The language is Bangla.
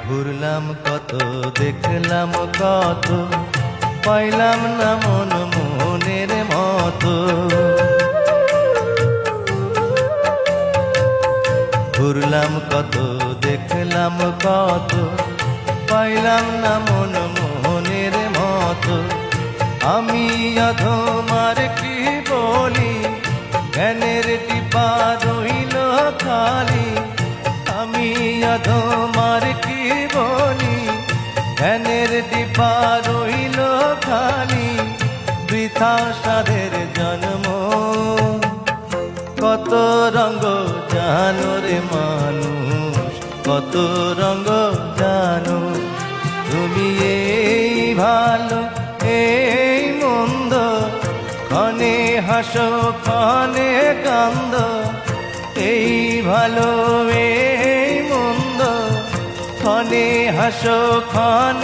ঘুরলাম কত, দেখলাম কত, পাইলাম না মন মনের মতো। ঘুরলাম কত, দেখলাম কত, পাইলাম না মন মনের মতো। আমি অধমার কি বলি, জ্ঞানের টিপা রইল খালি। আমি অধমার কি বলি, জ্ঞানের টিপা রইল খালি। বৃথা সাধের জন্ম, কত রঙ্গ জানো রে মানুষ, কত রঙ্গ জানো। তুমি এই ভালো এই মন্দ, ক্ষণে হাসো ক্ষণে কান্দ। এই ভালো এই মন্দ, ক্ষণে হাসো ক্ষণে